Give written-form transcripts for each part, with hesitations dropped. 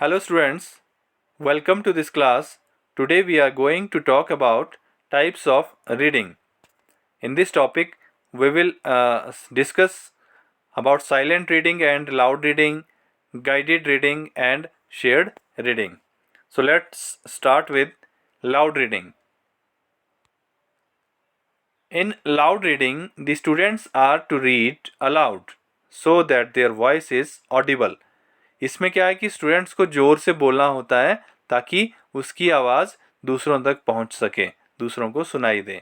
Hello students, welcome to this class. Today we are going to talk about types of reading. In this topic, we will discuss about silent reading and loud reading, guided reading and shared reading. So let's start with loud reading. In loud reading, the students are to read aloud so that their voice is audible. इसमें क्या है कि students को जोर से बोलना होता है ताकि उसकी आवाज़ दूसरों तक पहुंच सके, दूसरों को सुनाई दे.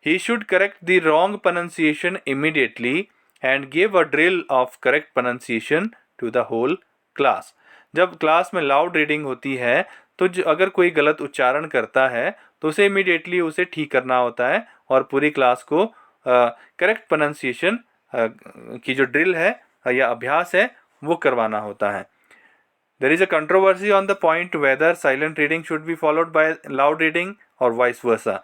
He should correct the wrong pronunciation immediately and give a drill of correct pronunciation to the whole class. जब क्लास में लाउड रीडिंग होती है तो अगर कोई गलत उच्चारण करता है तो उसे इमीडिएटली उसे ठीक करना होता है और पूरी क्लास को करेक्ट प्रोनाउंसिएशन की जो ड्रिल है या अभ्यास है वो करवाना होता है. There is a controversy on the point whether silent reading should be followed by loud reading or vice versa.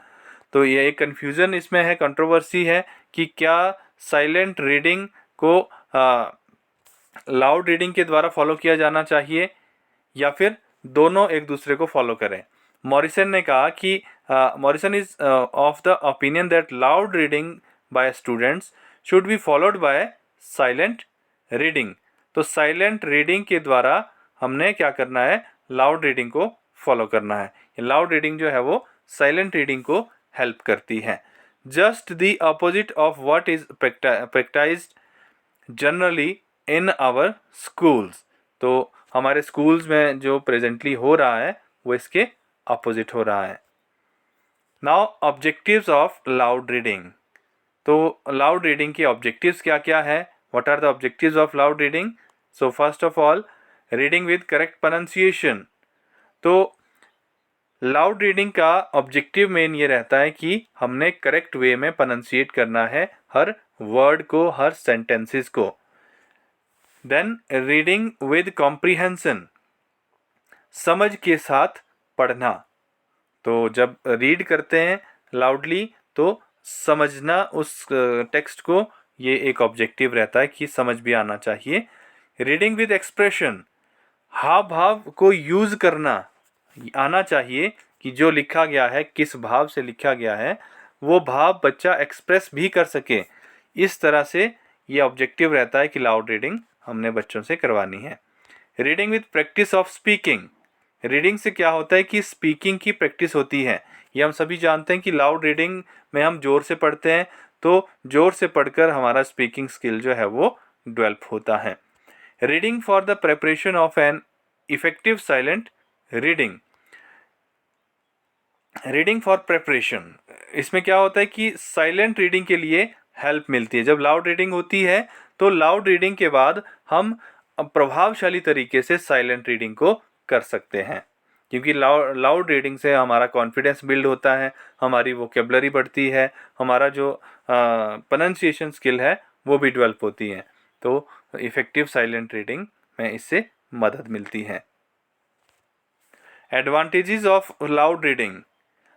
तो ये एक confusion इसमें है, controversy है कि क्या silent reading को loud reading के द्वारा follow किया जाना चाहिए या फिर दोनों एक दूसरे को follow करें. मॉरिसन ने कहा कि Morrison is of the opinion that loud reading by students should be followed by silent reading. तो silent reading के द्वारा हमने क्या करना है, लाउड रीडिंग को फॉलो करना है. लाउड रीडिंग जो है वो साइलेंट रीडिंग को हेल्प करती है. Just the opposite of what is practised generally in our schools. तो हमारे स्कूल्स में जो प्रेजेंटली हो रहा है वो इसके अपोजिट हो रहा है. Now objectives of loud reading. तो लाउड रीडिंग के ऑब्जेक्टिव्स क्या क्या है, what are the objectives of loud reading. So first of all reading with correct pronunciation. तो लाउड रीडिंग का ऑब्जेक्टिव मेन ये रहता है कि हमने करेक्ट वे में प्रोनाउंसिएट करना है हर वर्ड को, हर सेंटेंसेस को. देन रीडिंग विद कॉम्प्रिहेंशन, समझ के साथ पढ़ना. तो जब रीड करते हैं लाउडली तो समझना उस टेक्स्ट को, ये एक ऑब्जेक्टिव रहता है कि समझ भी आना चाहिए. रीडिंग विद एक्सप्रेशन, हाव भाव को यूज़ करना आना चाहिए कि जो लिखा गया है किस भाव से लिखा गया है वो भाव बच्चा एक्सप्रेस भी कर सके. इस तरह से ये ऑब्जेक्टिव रहता है कि लाउड रीडिंग हमने बच्चों से करवानी है. Reading with practice of speaking. Reading से क्या होता है कि स्पीकिंग की प्रैक्टिस होती है. ये हम सभी जानते हैं कि लाउड रीडिंग में हम ज़ोर से पढ़ते हैं तो ज़ोर से पढ़कर हमारा स्पीकिंग स्किल जो है वो डेवलप होता है. Reading for the preparation of an effective silent reading. Reading for preparation, इसमें क्या होता है कि साइलेंट रीडिंग के लिए हेल्प मिलती है. जब लाउड रीडिंग होती है तो लाउड रीडिंग के बाद हम प्रभावशाली तरीके से साइलेंट रीडिंग को कर सकते हैं, क्योंकि लाउड रीडिंग से हमारा कॉन्फिडेंस बिल्ड होता है, हमारी वोकेबलरी बढ़ती है, हमारा जो प्रोनाउंसिएशन स्किल है वो भी डेवलप होती है. तो इफेक्टिव साइलेंट रीडिंग में इससे मदद मिलती है. Advantages of loud reading.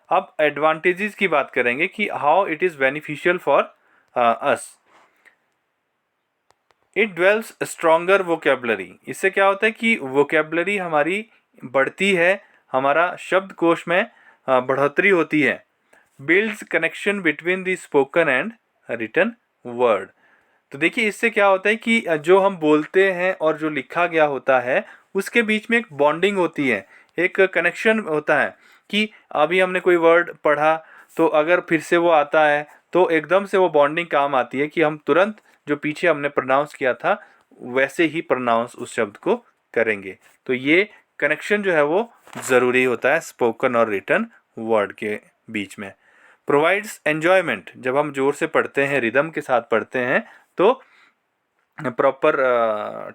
अब एडवांटेजेस की बात करेंगे कि how it is beneficial for us. It develops stronger vocabulary. इससे क्या होता है कि वोकेबलरी हमारी बढ़ती है, हमारा शब्दकोश में बढ़ोतरी होती है. Builds connection between the spoken and written word. तो देखिए इससे क्या होता है कि जो हम बोलते हैं और जो लिखा गया होता है उसके बीच में एक बॉन्डिंग होती है, एक कनेक्शन होता है कि अभी हमने कोई वर्ड पढ़ा तो अगर फिर से वो आता है तो एकदम से वो बॉन्डिंग काम आती है कि हम तुरंत जो पीछे हमने प्रोनाउंस किया था वैसे ही प्रोनाउंस उस शब्द को करेंगे. तो ये कनेक्शन जो है वो ज़रूरी होता है स्पोकन और रिटन वर्ड के बीच में. Provides enjoyment. जब हम ज़ोर से पढ़ते हैं, रिदम के साथ पढ़ते हैं तो प्रॉपर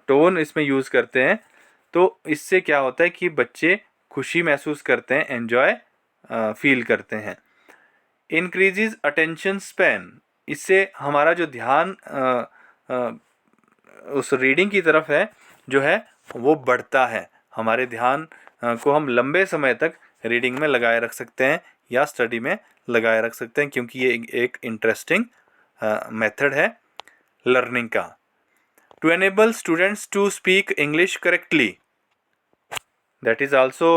टोन इसमें यूज़ करते हैं तो इससे क्या होता है कि बच्चे खुशी महसूस करते हैं, एन्जॉय फील करते हैं. Increases attention span. इससे हमारा जो ध्यान उस रीडिंग की तरफ है जो है वो बढ़ता है. हमारे ध्यान को हम लंबे समय तक रीडिंग में लगाए रख सकते हैं या स्टडी में लगाए रख सकते हैं, क्योंकि ये एक इंटरेस्टिंग मेथड है लर्निंग का. To enable students to speak English correctly. That is also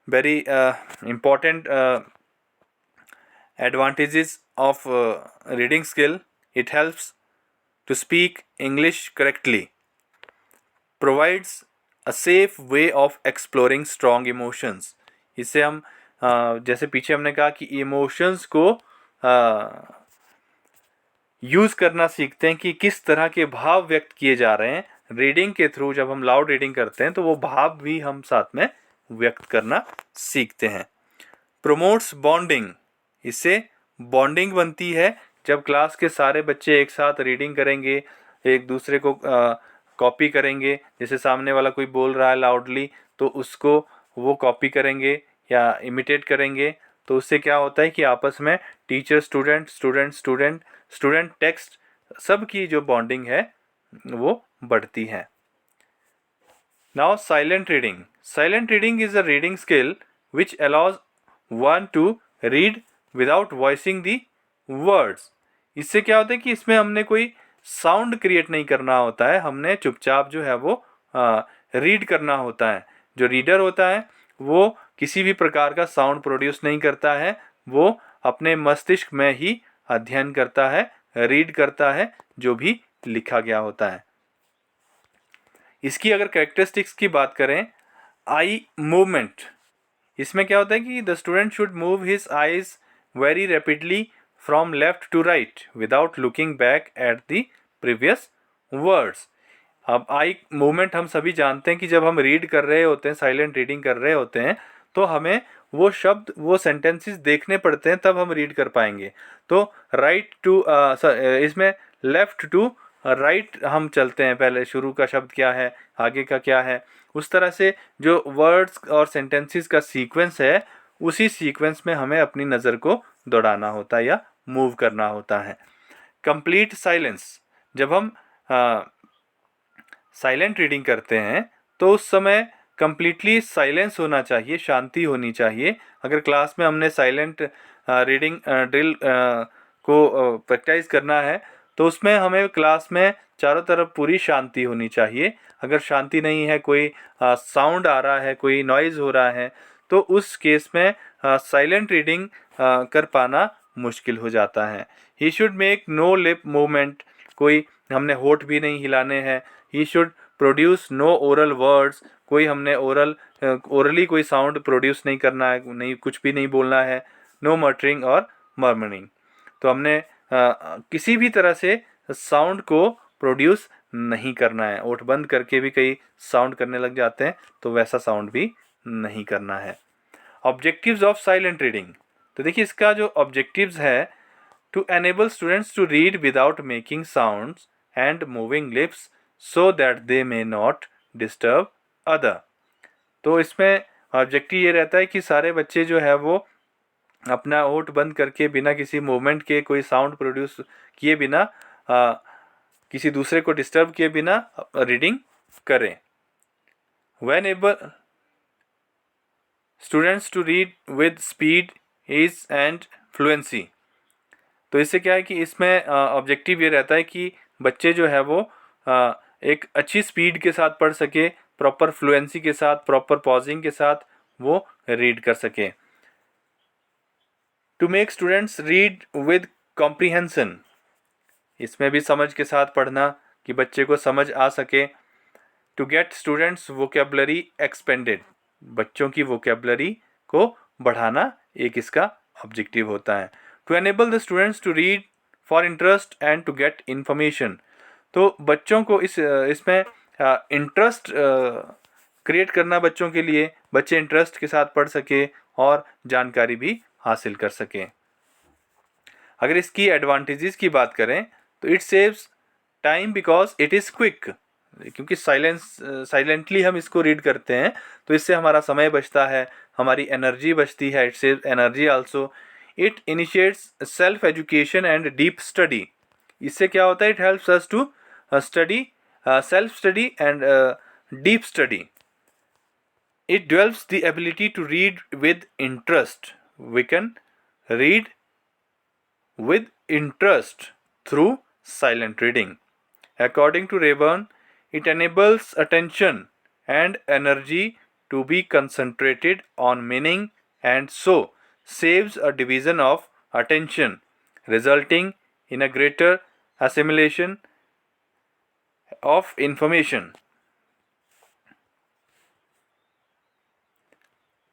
very important advantages of reading skill. It helps to speak English correctly, provides a safe way of exploring strong emotions. इससे हम जैसे पीछे हमने कहा कि emotions को use करना सीखते हैं कि किस तरह के भाव व्यक्त किए जा रहे हैं. रीडिंग के थ्रू जब हम लाउड रीडिंग करते हैं तो वो भाव भी हम साथ में व्यक्त करना सीखते हैं. Promotes bonding. इससे बॉन्डिंग बनती है. जब क्लास के सारे बच्चे एक साथ रीडिंग करेंगे, एक दूसरे को कॉपी करेंगे, जैसे सामने वाला कोई बोल रहा है लाउडली तो उसको वो कॉपी करेंगे या इमिटेट करेंगे, तो उससे क्या होता है कि आपस में teacher student, student student, student text, सब की जो बॉन्डिंग है वो बढ़ती है. Now silent reading. Silent reading is a reading skill which allows one to read without voicing the words. इससे क्या होता है कि इसमें हमने कोई साउंड क्रिएट नहीं करना होता है, हमने चुपचाप जो है वो रीड करना होता है. जो रीडर होता है वो किसी भी प्रकार का साउंड प्रोड्यूस नहीं करता है, वो अपने मस्तिष्क में ही अध्ययन करता है, रीड करता है जो भी लिखा गया होता है. इसकी अगर कैरेक्टरिस्टिक्स की बात करें, आई मूवमेंट. इसमें क्या होता है कि the student should move his eyes very rapidly from left to right without looking back at the previous words. अब आई मूवमेंट हम सभी जानते हैं कि जब हम रीड कर रहे होते हैं, साइलेंट रीडिंग कर रहे होते हैं, तो हमें वो शब्द, वो सेंटेंसेस देखने पड़ते हैं, तब हम रीड कर पाएंगे. तो राइट टू इसमें लेफ्ट टू राइट हम चलते हैं, पहले शुरू का शब्द क्या है, आगे का क्या है, उस तरह से जो वर्ड्स और सेंटेंसेस का सीक्वेंस है, उसी सीक्वेंस में हमें अपनी नज़र को दौड़ाना होता है या मूव करना होता है. Complete silence. जब हम साइलेंट रीडिंग करते हैं तो उस समय कंप्लीटली साइलेंस होना चाहिए, शांति होनी चाहिए. अगर क्लास में हमने साइलेंट रीडिंग ड्रिल को प्रैक्टिस करना है तो उसमें हमें क्लास में चारों तरफ पूरी शांति होनी चाहिए. अगर शांति नहीं है, कोई साउंड आ रहा है, कोई नॉइज़ हो रहा है, तो उस केस में साइलेंट रीडिंग कर पाना मुश्किल हो जाता है. He should make no lip movement. कोई हमने होठ भी नहीं हिलाने हैं. He should produce no oral words. कोई हमने ओरली कोई साउंड प्रोड्यूस नहीं करना है, नहीं, कुछ भी नहीं बोलना है. नो मटरिंग और मर्मरिंग. तो हमने किसी भी तरह से साउंड को प्रोड्यूस नहीं करना है. ओठ बंद करके भी कई साउंड करने लग जाते हैं, तो वैसा साउंड भी नहीं करना है. Objectives of silent reading. तो देखिए इसका जो ऑब्जेक्टिव्स है, to enable students to read without making sounds and moving lips so that they may not disturb other. तो इसमें ऑब्जेक्टिव ये रहता है कि सारे बच्चे जो है वो अपना होठ बंद करके बिना किसी मूवमेंट के, कोई साउंड प्रोड्यूस किए बिना, किसी दूसरे को डिस्टर्ब किए बिना रीडिंग करें. When able students to read with speed, ease and fluency. तो इससे क्या है कि इसमें ऑब्जेक्टिव ये रहता है कि बच्चे जो है वो एक अच्छी स्पीड के साथ पढ़ सके, प्रॉपर फ्लुएंसी के साथ, प्रॉपर पॉजिंग के साथ वो रीड कर सके. To make students read with comprehension. इसमें भी समझ के साथ पढ़ना कि बच्चे को समझ आ सके. To get students vocabulary expanded. बच्चों की वोकेबलरी को बढ़ाना एक इसका ऑब्जेक्टिव होता है. To enable the students to read for interest and to get information. तो बच्चों को इसमें इंटरेस्ट क्रिएट करना बच्चों के लिए, बच्चे इंटरेस्ट के साथ पढ़ सके और जानकारी भी हासिल कर सकें. अगर इसकी एडवांटेजेस की बात करें तो it saves time because it is quick. क्योंकि साइलेंटली हम इसको रीड करते हैं तो इससे हमारा समय बचता है, हमारी एनर्जी बचती है. It saves energy also. It initiates self education and deep study. इससे क्या होता है, it helps us to study, self study and deep study. It develops the ability to read with interest. We can read with interest through silent reading. According to Rayburn, it enables attention and energy to be concentrated on meaning, and so saves a division of attention, resulting in a greater assimilation of information.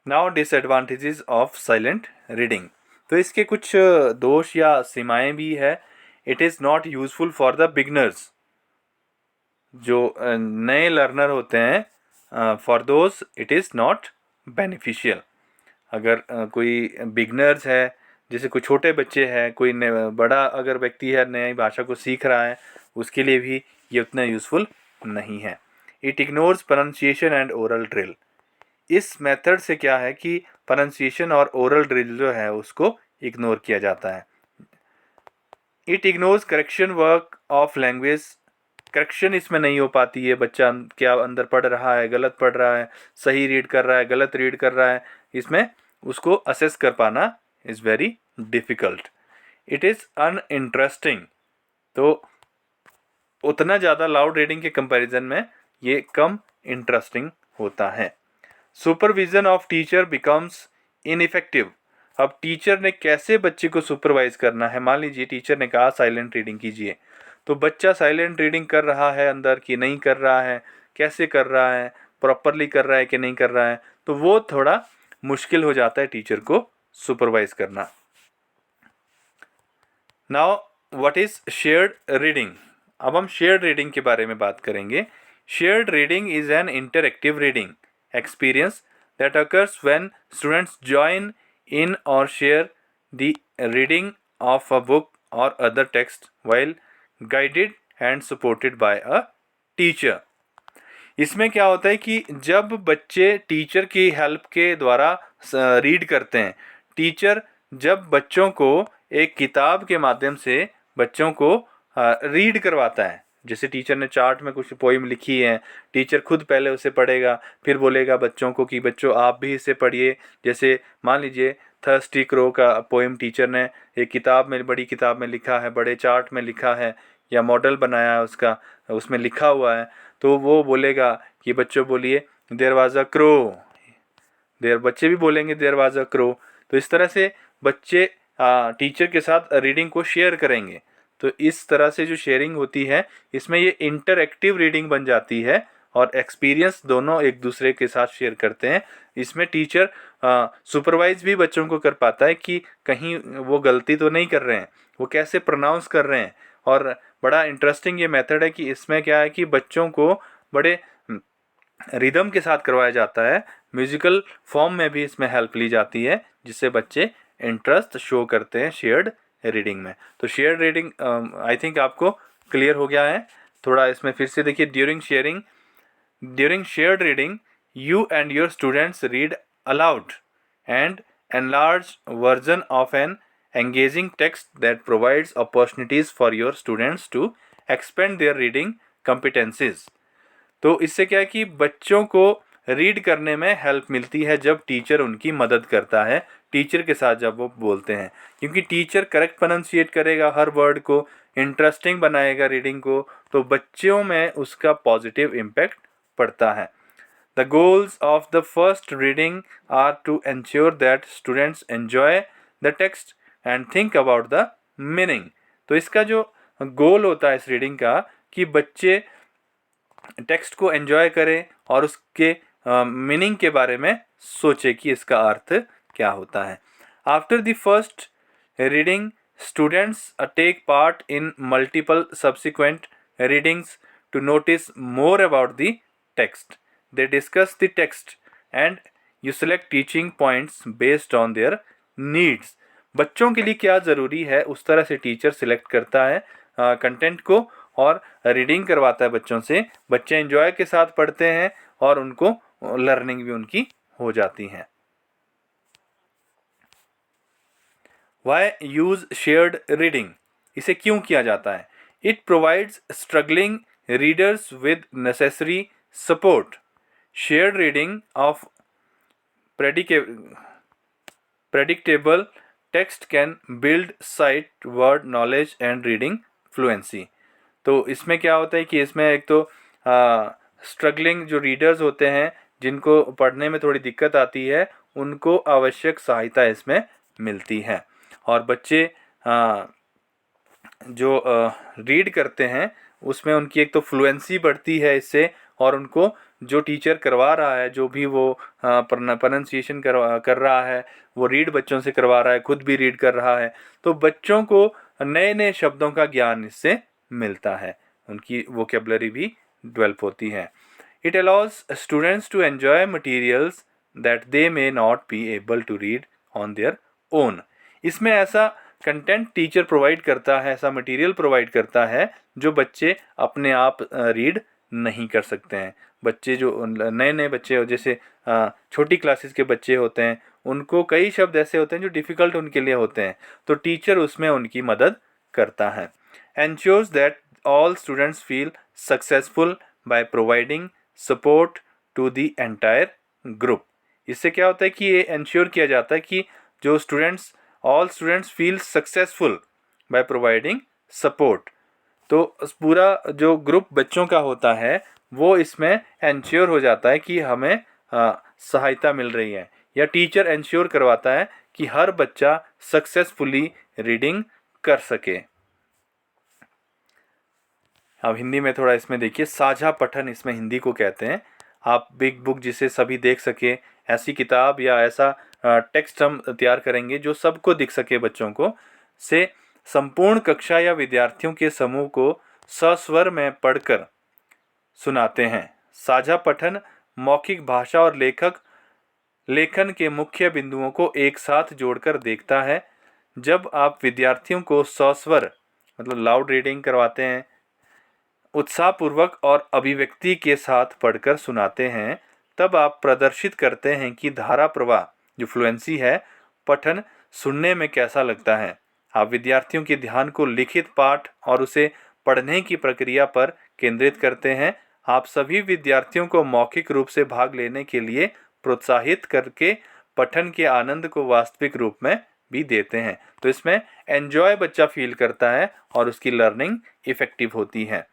Now disadvantages of silent reading. तो इसके कुछ दोष या सीमाएं भी है. It is not useful for the beginners. जो नए लर्नर होते हैं, for those it is not beneficial. अगर कोई बिगनर्स है, जैसे कोई छोटे बच्चे हैं, कोई बड़ा अगर व्यक्ति है नई भाषा को सीख रहा है, उसके लिए भी ये उतना यूज़फुल नहीं है. It ignores pronunciation and oral drill. इस मेथड से क्या है कि प्रोनाउंसिएशन और ओरल ड्रिल जो है उसको इग्नोर किया जाता है. It ignores correction work of language. Correction इसमें नहीं हो पाती है. बच्चा क्या अंदर पढ़ रहा है, गलत पढ़ रहा है, सही रीड कर रहा है, गलत रीड कर रहा है, इसमें उसको असेस कर पाना is very difficult. It is uninteresting. तो उतना ज़्यादा लाउड रीडिंग के कंपैरिजन में ये कम इंटरेस्टिंग होता है. Supervision of teacher becomes ineffective. अब टीचर ने कैसे बच्चे को सुपरवाइज करना है. मान लीजिए टीचर ने कहा साइलेंट रीडिंग कीजिए, तो बच्चा साइलेंट रीडिंग कर रहा है अंदर कि नहीं कर रहा है, कैसे कर रहा है, प्रॉपरली कर रहा है कि नहीं कर रहा है, तो वो थोड़ा मुश्किल हो जाता है टीचर को सुपरवाइज करना. Now what is shared reading. अब हम शेयर्ड रीडिंग के बारे में बात करेंगे. Shared reading is an interactive reading experience that occurs when students join in or share the reading of a book or other text while guided and supported by a teacher. इसमें क्या होता है कि जब बच्चे टीचर की help के द्वारा रीड करते हैं, टीचर जब बच्चों को एक किताब के माध्यम से बच्चों को रीड करवाता है, जैसे टीचर ने चार्ट में कुछ पोइम लिखी है, टीचर खुद पहले उसे पढ़ेगा, फिर बोलेगा बच्चों को कि बच्चों आप भी इसे पढ़िए. जैसे मान लीजिए थर्स्टी क्रो का पोइम टीचर ने एक किताब में, बड़ी किताब में लिखा है, बड़े चार्ट में लिखा है या मॉडल बनाया है उसका, उसमें लिखा हुआ है, तो वो बोलेगा कि बच्चों बोलिए देयर वाज अ क्रो. बच्चे भी बोलेंगे देयर वाज अ क्रो. तो इस तरह से बच्चे टीचर के साथ रीडिंग को शेयर करेंगे. तो इस तरह से जो शेयरिंग होती है, इसमें ये इंटरएक्टिव रीडिंग बन जाती है और एक्सपीरियंस दोनों एक दूसरे के साथ शेयर करते हैं. इसमें टीचर सुपरवाइज भी बच्चों को कर पाता है कि कहीं वो गलती तो नहीं कर रहे हैं, वो कैसे प्रोनाउंस कर रहे हैं. और बड़ा इंटरेस्टिंग ये मेथड है कि इसमें क्या है कि बच्चों को बड़े रिदम के साथ करवाया जाता है. म्यूजिकल फॉर्म में भी इसमें हेल्प ली जाती है, जिससे बच्चे इंटरेस्ट शो करते हैं शेयर्ड रीडिंग में. तो शेयर्ड रीडिंग आई थिंक आपको क्लियर हो गया है. थोड़ा इसमें फिर से देखिए. During shared reading you and your students read aloud and enlarged version of an engaging text that provides opportunities for your students to expand their reading competencies. तो इससे क्या है कि बच्चों को रीड करने में हेल्प मिलती है जब टीचर उनकी मदद करता है, टीचर के साथ जब वो बोलते हैं, क्योंकि टीचर करेक्ट प्रोनाउंसिएट करेगा, हर वर्ड को इंटरेस्टिंग बनाएगा रीडिंग को, तो बच्चों में उसका पॉजिटिव इम्पैक्ट पड़ता है. The goals of the first reading are to ensure that students enjoy the text and think about the meaning. तो इसका जो गोल होता है इस रीडिंग का कि बच्चे टेक्स्ट को एंजॉय करें और उसके मीनिंग के बारे में सोचे कि इसका अर्थ क्या होता है. After the first reading students take part in multiple subsequent readings to notice more about the text. They discuss the text and you select teaching points based on their needs. बच्चों के लिए क्या ज़रूरी है उस तरह से टीचर सिलेक्ट करता है कंटेंट को और रीडिंग करवाता है बच्चों से. बच्चे एंजॉय के साथ पढ़ते हैं और उनको लर्निंग भी उनकी हो जाती है. Why use shared reading? इसे क्यों किया जाता है? It provides struggling readers with necessary support. Shared reading of predictable text can build sight, word knowledge and reading fluency. तो इसमें क्या होता है कि इसमें एक तो स्ट्रगलिंग जो रीडर्स होते हैं, जिनको पढ़ने में थोड़ी दिक्कत आती है, उनको आवश्यक सहायता इसमें मिलती है। और बच्चे जो रीड करते हैं उसमें उनकी एक तो फ्लुएंसी बढ़ती है इससे, और उनको जो टीचर करवा रहा है, जो भी वो प्रोनाउंसिएशन कर रहा है, वो रीड बच्चों से करवा रहा है, खुद भी रीड कर रहा है, तो बच्चों को नए नए शब्दों का ज्ञान इससे मिलता है, उनकी वोकेबलरी भी डेवलप होती है। It allows students to enjoy materials that they may not be able to read on their own. इसमें ऐसा कंटेंट टीचर प्रोवाइड करता है, ऐसा मटेरियल प्रोवाइड करता है जो बच्चे अपने आप रीड नहीं कर सकते हैं। बच्चे जो नए नए बच्चे हो, जैसे छोटी क्लासेस के बच्चे होते हैं, उनको कई शब्द ऐसे होते हैं जो डिफ़िकल्ट उनके लिए होते हैं, तो टीचर उसमें उनकी मदद करता है। Ensures that all students feel successful by providing support to the entire group. इससे क्या होता है कि ये एंश्योर किया जाता है कि जो all students feel successful by providing support. तो पूरा जो ग्रुप बच्चों का होता है वो इसमें एंश्योर हो जाता है कि हमें सहायता मिल रही है, या टीचर एंश्योर करवाता है कि हर बच्चा सक्सेसफुली रीडिंग कर सके। अब हिंदी में थोड़ा इसमें देखिए, साझा पठन इसमें हिंदी को कहते हैं। आप बिग बुक जिसे सभी देख सके, ऐसी किताब या ऐसा टेक्स्ट हम तैयार करेंगे जो सबको दिख सके बच्चों को, से संपूर्ण कक्षा या विद्यार्थियों के समूह को सस्वर में पढ़कर सुनाते हैं। साझा पठन मौखिक भाषा और लेखन के मुख्य बिंदुओं को एक साथ जोड़कर देखता है। जब आप विद्यार्थियों को सस्वर मतलब लाउड रीडिंग करवाते हैं, उत्साहपूर्वक और अभिव्यक्ति के साथ पढ़कर सुनाते हैं, तब आप प्रदर्शित करते हैं कि धारा प्रवाह जो फ्लुएंसी है, पठन सुनने में कैसा लगता है। आप विद्यार्थियों के ध्यान को लिखित पाठ और उसे पढ़ने की प्रक्रिया पर केंद्रित करते हैं। आप सभी विद्यार्थियों को मौखिक रूप से भाग लेने के लिए प्रोत्साहित करके पठन के आनंद को वास्तविक रूप में भी देते हैं। तो इसमें एंजॉय बच्चा फील करता है और उसकी लर्निंग इफेक्टिव होती है।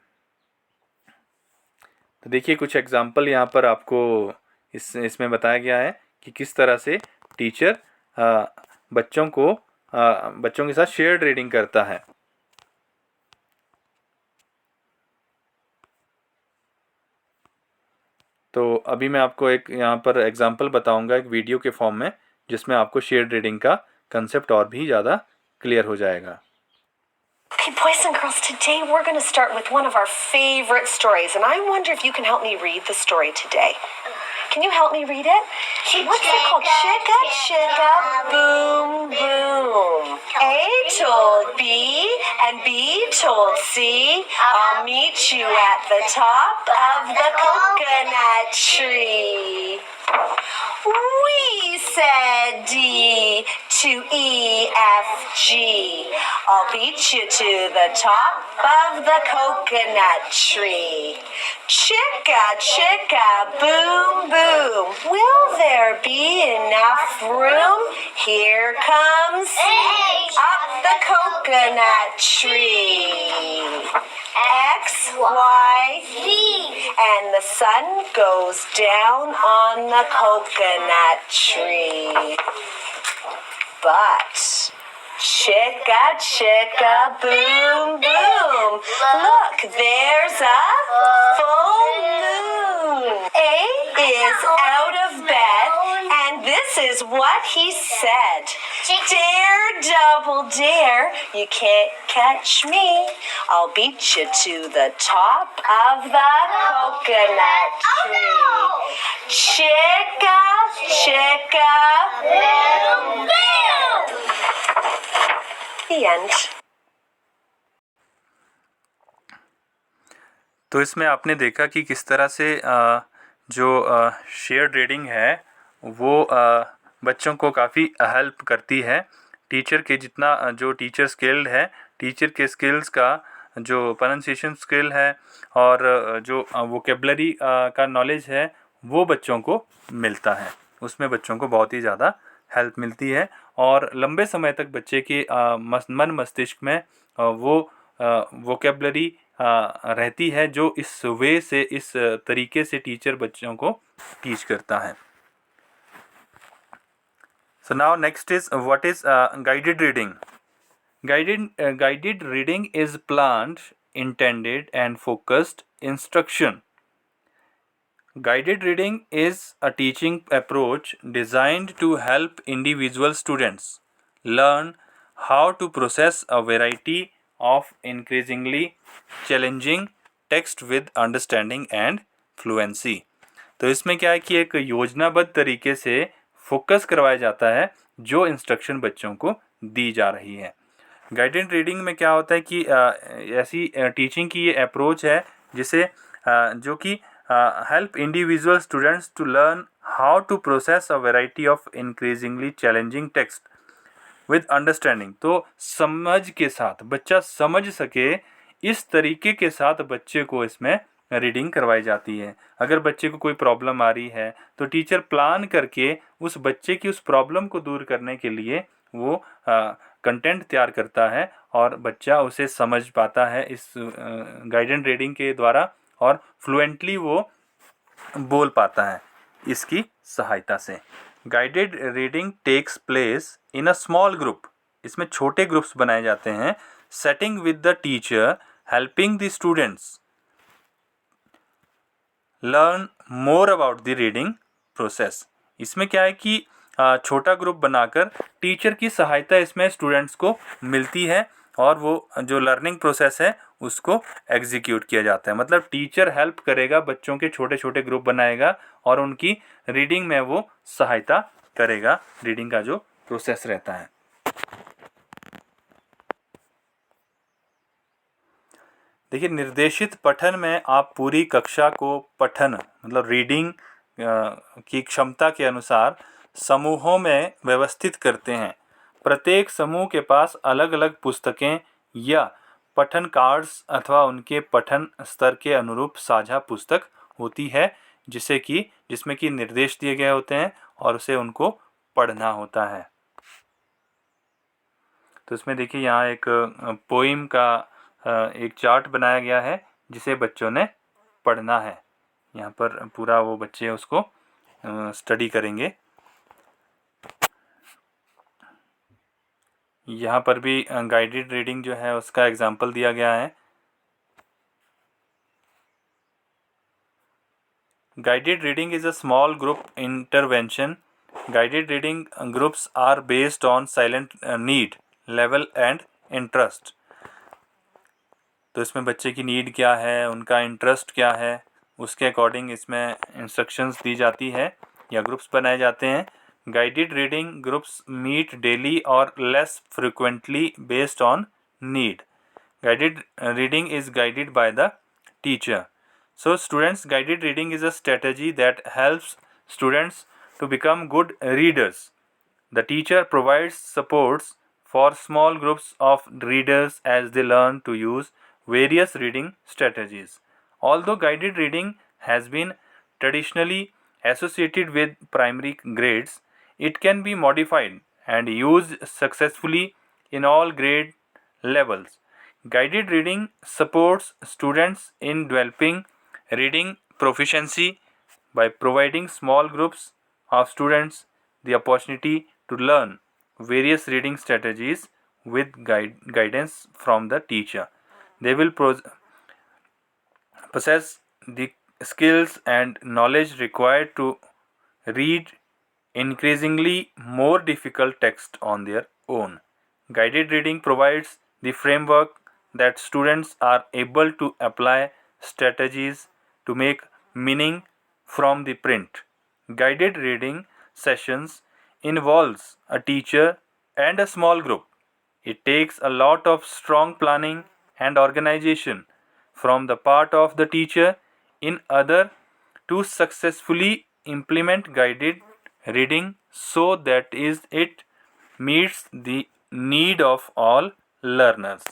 तो देखिए कुछ एग्जाम्पल यहाँ पर आपको इसमें बताया गया है कि किस तरह से टीचर बच्चों के साथ शेयर्ड रीडिंग करता है। तो अभी मैं आपको एक यहाँ पर एग्जाम्पल बताऊंगा एक वीडियो के फॉर्म में, जिसमें आपको शेयर्ड रीडिंग का कंसेप्ट और भी ज़्यादा क्लियर हो जाएगा। Okay, boys and girls, today we're going to start with one of our favorite stories, and I wonder if you can help me read the story today. Can you help me read it? What's it called? Chicka, chicka, boom, boom. A told B, and B told C, I'll meet you at the top of the coconut tree. We said D to E, F, G. I'll beat you to the top of the coconut tree. Chicka, chicka, boom, boom. Will there be enough room? Here comes up the coconut tree. X, Y, Z. And the sun goes down on the coconut tree. But chicka, chicka, boom, boom. Look, there's a full moon. A is out of bed, and this is what he said. Dare, double dare, you can't catch me. I'll beat you to the top of the coconut tree. Chicka, chicka, boom, boom. The end. तो इसमें आपने देखा कि किस तरह से जो shared reading है वो बच्चों को काफ़ी हेल्प करती है। टीचर के जितना जो टीचर स्किल्ड है, टीचर के स्किल्स का जो प्रोनाउंसिएशन स्किल है और जो वोकेबलरी का नॉलेज है वो बच्चों को मिलता है, उसमें बच्चों को बहुत ही ज़्यादा हेल्प मिलती है और लंबे समय तक बच्चे के मन मस्तिष्क में वो वोकेबलरी रहती है जो इस वे से, इस तरीके से टीचर बच्चों को टीच करता है. So now next is what is guided reading. Guided reading is planned, intended and focused instruction. Guided reading is a teaching approach designed to help individual students learn how to process a variety of increasingly challenging text with understanding and fluency. तो इसमें क्या है कि एक योजनाबद्ध तरीके से focus करवाया जाता है जो इंस्ट्रक्शन बच्चों को दी जा रही है. गाइडेड रीडिंग में क्या होता है कि ऐसी टीचिंग की ये अप्रोच है जिसे जो कि help individual students to learn how to process a variety of increasingly challenging text with understanding. तो समझ के साथ बच्चा समझ सके, इस तरीके के साथ बच्चे को इसमें रीडिंग करवाई जाती है. अगर बच्चे को कोई प्रॉब्लम आ रही है तो टीचर प्लान करके उस बच्चे की उस प्रॉब्लम को दूर करने के लिए वो कंटेंट तैयार करता है और बच्चा उसे समझ पाता है इस गाइडेड रीडिंग के द्वारा और फ्लुएंटली वो बोल पाता है इसकी सहायता से. Guided reading takes place in a small group. इसमें छोटे ग्रुप्स बनाए जाते हैं. Setting with the teacher helping the students learn more about the reading process. इसमें क्या है कि छोटा ग्रुप बनाकर टीचर की सहायता इसमें स्टूडेंट्स को मिलती है और वो जो लर्निंग प्रोसेस है उसको एग्जीक्यूट किया जाता है. मतलब टीचर हेल्प करेगा, बच्चों के छोटे छोटे ग्रुप बनाएगा और उनकी रीडिंग में वो सहायता करेगा. रीडिंग का जो प्रोसेस रहता है. देखिए, निर्देशित पठन में आप पूरी कक्षा को पठन मतलब रीडिंग की क्षमता के अनुसार समूहों में व्यवस्थित करते हैं. प्रत्येक समूह के पास अलग अलग पुस्तकें या पठन कार्ड्स अथवा उनके पठन स्तर के अनुरूप साझा पुस्तक होती है जिसमें कि निर्देश दिए गए होते हैं और उसे उनको पढ़ना होता है. तो इसमें देखिए यहाँ एक पोइम का एक चार्ट बनाया गया है जिसे बच्चों ने पढ़ना है. यहाँ पर पूरा वो बच्चे उसको स्टडी करेंगे. यहाँ पर भी गाइडेड रीडिंग जो है उसका एग्जाम्पल दिया गया है. Guided reading is a small group intervention. Guided reading groups are based on silent need, level and interest. तो इसमें बच्चे की नीड क्या है, उनका इंटरेस्ट क्या है, उसके अकॉर्डिंग इसमें इंस्ट्रक्शंस दी जाती है या ग्रुप्स बनाए जाते हैं. Guided reading groups meet daily और less frequently based on need. Guided reading is guided by the teacher. So students, guided reading is a strategy that helps students to become good readers. The teacher provides supports for small groups of readers as they learn to use various reading strategies. Although guided reading has been traditionally associated with primary grades, it can be modified and used successfully in all grade levels. Guided reading supports students in developing reading proficiency by providing small groups of students the opportunity to learn various reading strategies with guidance from the teacher. They will possess the skills and knowledge required to read increasingly more difficult text on their own. Guided reading provides the framework that students are able to apply strategies to make meaning from the print. Guided reading sessions involves a teacher and a small group. It takes a lot of strong planning and organization from the part of the teacher in order to successfully implement guided reading so that it meets the need of all learners.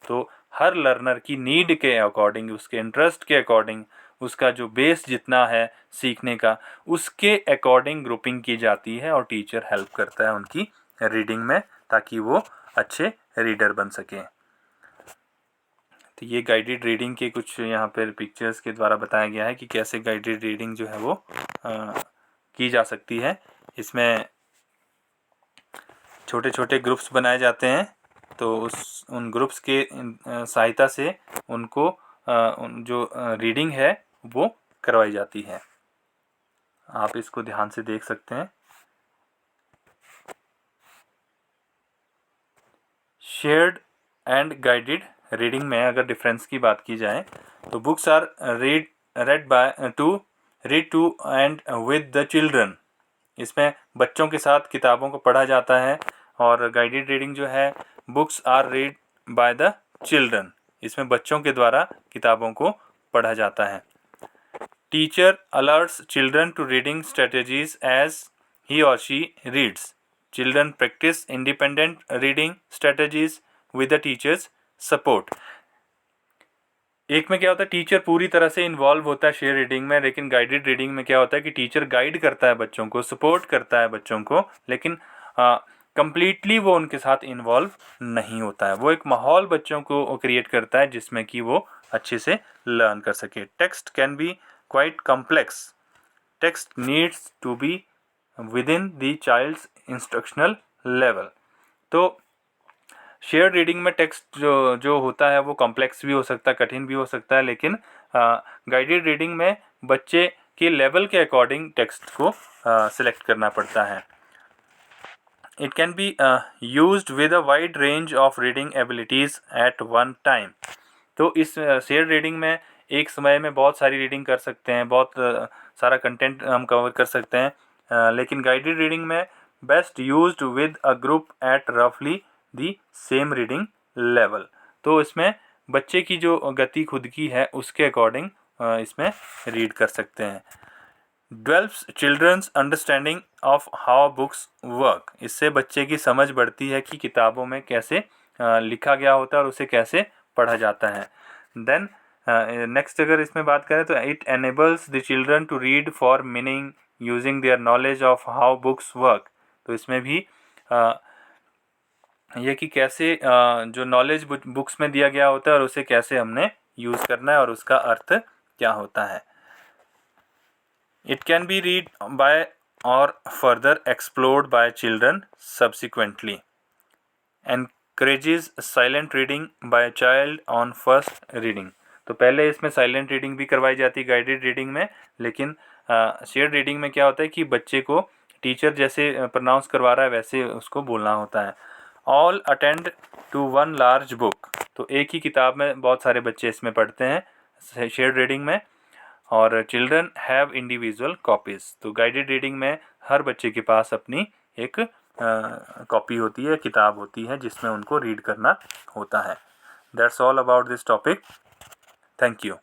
तो हर learner की need के according, उसके interest के according, उसका जो base जितना है सीखने का, उसके अकॉर्डिंग ग्रुपिंग की जाती है और टीचर हेल्प करता है उनकी रीडिंग में ताकि वो अच्छे रीडर बन सकें. तो ये गाइडेड रीडिंग के कुछ यहाँ पर पिक्चर्स के द्वारा बताया गया है कि कैसे गाइडेड रीडिंग जो है वो की जा सकती है। इसमें छोटे छोटे ग्रुप्स बनाए जाते हैं, तो उन ग्रुप्स के सहायता से उनको जो रीडिंग है वो करवाई जाती है। आप इसको ध्यान से देख सकते हैं। शेयर्ड एंड गाइडेड रीडिंग में अगर डिफरेंस की बात की जाए तो books are read to and with the children. इसमें बच्चों के साथ किताबों को पढ़ा जाता है। और गाइडेड रीडिंग जो है books are read by the children, इसमें बच्चों के द्वारा किताबों को पढ़ा जाता है। Teacher alerts children to reading strategies as he और she reads. Children practice independent reading strategies with the teacher's support. एक में क्या होता है, टीचर पूरी तरह से इन्वॉल्व होता है शेयर रीडिंग में, लेकिन गाइडेड रीडिंग में क्या होता है कि टीचर गाइड करता है बच्चों को, सपोर्ट करता है बच्चों को, लेकिन कंप्लीटली वो उनके साथ इन्वॉल्व नहीं होता है। वो एक माहौल बच्चों को क्रिएट करता है जिसमें कि वो अच्छे से लर्न कर सके। Text can be quite complex. Text needs to be within the child's instructional level. तो शेयर रीडिंग में टेक्स्ट जो होता है वो कॉम्प्लेक्स भी हो सकता है, कठिन भी हो सकता है, लेकिन गाइडेड रीडिंग में बच्चे के लेवल के अकॉर्डिंग टेक्स्ट को सिलेक्ट करना पड़ता है। It can be used with a wide range of reading abilities at one time. तो इस शेयर रीडिंग में एक समय में बहुत सारी रीडिंग कर सकते हैं, बहुत सारा कंटेंट हम कवर कर सकते हैं, लेकिन गाइडेड रीडिंग में best used with a group at रफली दी सेम रीडिंग लेवल। तो इसमें बच्चे की जो गति खुद की है उसके अकॉर्डिंग इसमें रीड कर सकते हैं। Develops children's understanding of how books work. इससे बच्चे की समझ बढ़ती है कि किताबों में कैसे लिखा गया होता है और उसे कैसे पढ़ा जाता है। देन नेक्स्ट अगर इसमें बात करें तो it enables the children to read for meaning using their knowledge of how books work. तो इसमें भी ये कि कैसे जो नॉलेज बुक्स में दिया गया होता है और उसे कैसे हमने यूज़ करना है और उसका अर्थ क्या होता है। It can be read by और further explored by children subsequently. Encourages silent reading by child on first reading. तो पहले इसमें साइलेंट रीडिंग भी करवाई जाती है गाइडेड रीडिंग में, लेकिन शेयर्ड रीडिंग में क्या होता है कि बच्चे को टीचर जैसे प्रोनाउंस करवा रहा है वैसे उसको बोलना होता है। All attend to one large book. तो एक ही किताब में बहुत सारे बच्चे इसमें पढ़ते हैं शेयर्ड रीडिंग में। और चिल्ड्रन हैव इंडिविजुअल कॉपीज़। तो गाइडेड रीडिंग में हर बच्चे के पास अपनी एक कॉपी होती है, किताब होती है जिसमें उनको रीड करना होता है। That's all about this topic. Thank you.